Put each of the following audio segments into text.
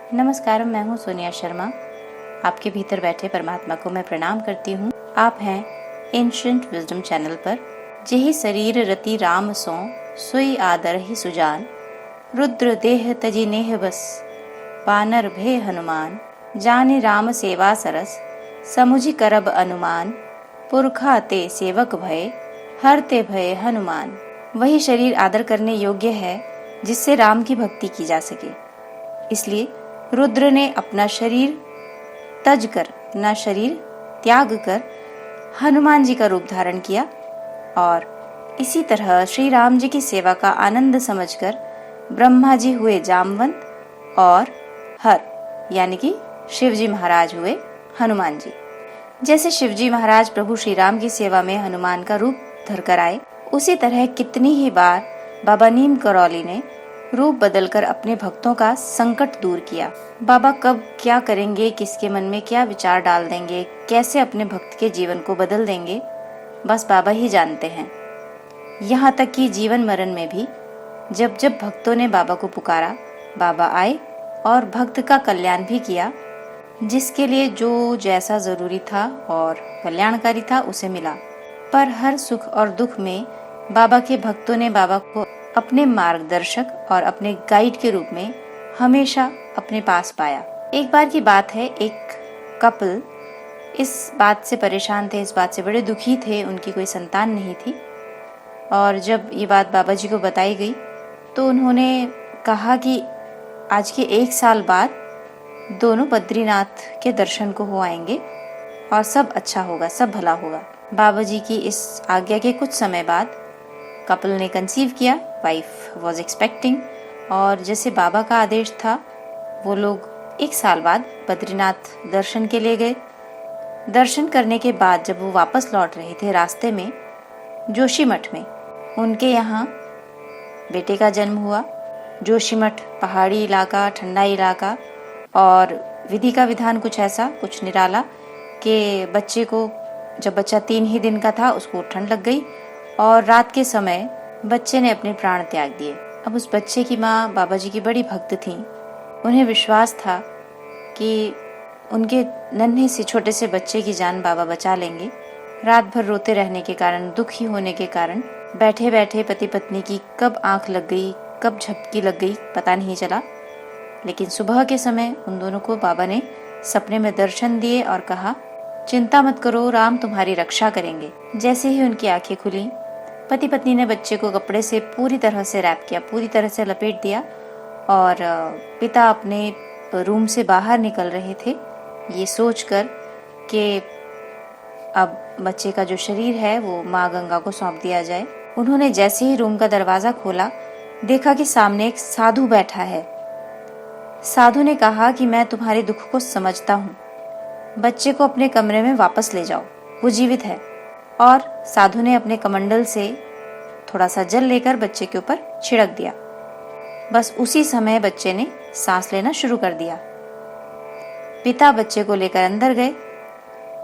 नमस्कार, मैं हूँ सोनिया शर्मा। आपके भीतर बैठे परमात्मा को मैं प्रणाम करती हूँ। आप हैं एंशिएंट विजडम चैनल पर। जेहि शरीर रति राम सो सोई आदर ही सुजान, रुद्र देह तजी नेह बस वानर भे हनुमान, जाने राम सेवा सरस समुझि करब अनुमान, पुरखा ते सेवक भय हरते भय हनुमान। वही शरीर आदर करने योग्य है जिससे राम की भक्ति की जा सके। इसलिए रुद्र ने अपना शरीर तज कर, अपना शरीर त्याग कर हनुमान जी का रूप धारण किया और इसी तरह श्री राम जी की सेवा का आनंद समझकर ब्रह्मा जी हुए जामवंत और हर यानी कि शिव जी महाराज हुए हनुमान जी। जैसे शिव जी महाराज प्रभु श्री राम की सेवा में हनुमान का रूप धरकर आए, उसी तरह कितनी ही बार बाबा नीम करौली ने रूप बदलकर अपने भक्तों का संकट दूर किया। बाबा कब क्या करेंगे, किसके मन में क्या विचार डाल देंगे, कैसे अपने भक्त के जीवन को बदल देंगे, बस बाबा ही जानते हैं। यहाँ तक कि जीवन मरण में भी जब जब भक्तों ने बाबा को पुकारा, बाबा आए और भक्त का कल्याण भी किया। जिसके लिए जो जैसा जरूरी था और कल्याणकारी था उसे मिला। पर हर सुख और दुख में बाबा के भक्तों ने बाबा को अपने मार्गदर्शक और अपने गाइड के रूप में हमेशा अपने पास पाया। एक बार की बात है, एक कपल इस बात से परेशान थे, इस बात से बड़े दुखी थे, उनकी कोई संतान नहीं थी। और जब ये बात बाबा जी को बताई गई तो उन्होंने कहा कि आज के 1 साल बाद दोनों बद्रीनाथ के दर्शन को हो आएंगे और सब अच्छा होगा, सब भला होगा। बाबा जी की इस आज्ञा के कुछ समय बाद कपल ने कंसीव किया। वाइफ वॉज एक्सपेक्टिंग और जैसे बाबा का आदेश था वो लोग 1 साल बाद बद्रीनाथ दर्शन के लिए गए। दर्शन करने के बाद जब वो वापस लौट रहे थे, रास्ते में जोशीमठ में उनके यहाँ बेटे का जन्म हुआ। जोशीमठ पहाड़ी इलाका, ठंडा इलाका और विधि का विधान कुछ ऐसा, कुछ निराला कि बच्चे को, जब बच्चा 3 ही दिन का था, उसको ठंड लग गई और रात के समय बच्चे ने अपने प्राण त्याग दिए। अब उस बच्चे की माँ बाबा जी की बड़ी भक्त थी। उन्हें विश्वास था कि उनके नन्हे से छोटे से बच्चे की जान बाबा बचा लेंगे। रात भर रोते रहने के कारण, दुखी होने के कारण बैठे बैठे पति पत्नी की कब आंख लग गई, कब झपकी लग गई, पता नहीं चला। लेकिन सुबह के समय उन दोनों को बाबा ने सपने में दर्शन दिए और कहा, चिंता मत करो, राम तुम्हारी रक्षा करेंगे। जैसे ही उनकी आंखें खुली, पति पत्नी ने बच्चे को कपड़े से पूरी तरह से रैप किया, पूरी तरह से लपेट दिया और पिता अपने रूम से बाहर निकल रहे थे ये सोचकर कि अब बच्चे का जो शरीर है वो माँ गंगा को सौंप दिया जाए। उन्होंने जैसे ही रूम का दरवाजा खोला, देखा कि सामने एक साधु बैठा है। साधु ने कहा कि मैं तुम्हारे दुख को समझता हूँ, बच्चे को अपने कमरे में वापस ले जाओ, वो जीवित है। और साधु ने अपने कमंडल से थोड़ा सा जल लेकर बच्चे के ऊपर छिड़क दिया। बस उसी समय बच्चे ने सांस लेना शुरू कर दिया। पिता बच्चे को लेकर अंदर गए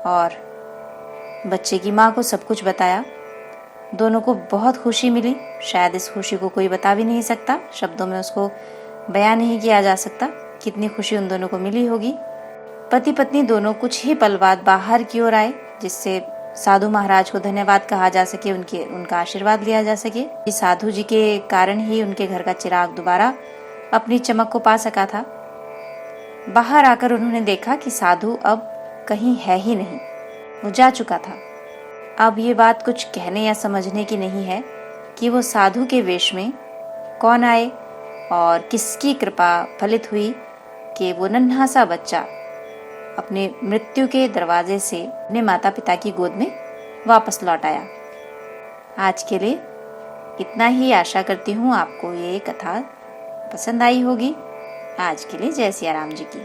और बच्चे की माँ को सब कुछ बताया। दोनों को बहुत खुशी मिली। शायद इस खुशी को कोई बता भी नहीं सकता, शब्दों में उसको बयान नहीं किया जा सकता कितनी खुशी उन दोनों को मिली होगी। पति पत्नी दोनों कुछ ही पल बाद बाहर की ओर आए, जिससे साधु महाराज को धन्यवाद कहा जा सके, उनका आशीर्वाद लिया जा सके। इस साधु जी के कारण ही उनके घर का चिराग दोबारा अपनी चमक को पा सका था। बाहर आकर उन्होंने देखा कि साधु अब कहीं है ही नहीं, वो जा चुका था। अब ये बात कुछ कहने या समझने की नहीं है कि वो साधु के वेश में कौन आए और किसकी कृपा फलित हुई कि वो नन्हा सा बच्चा अपने मृत्यु के दरवाजे से अपने माता पिता की गोद में वापस लौट आया। आज के लिए इतना ही। आशा करती हूँ आपको ये कथा पसंद आई होगी। आज के लिए जय सिया राम जी की।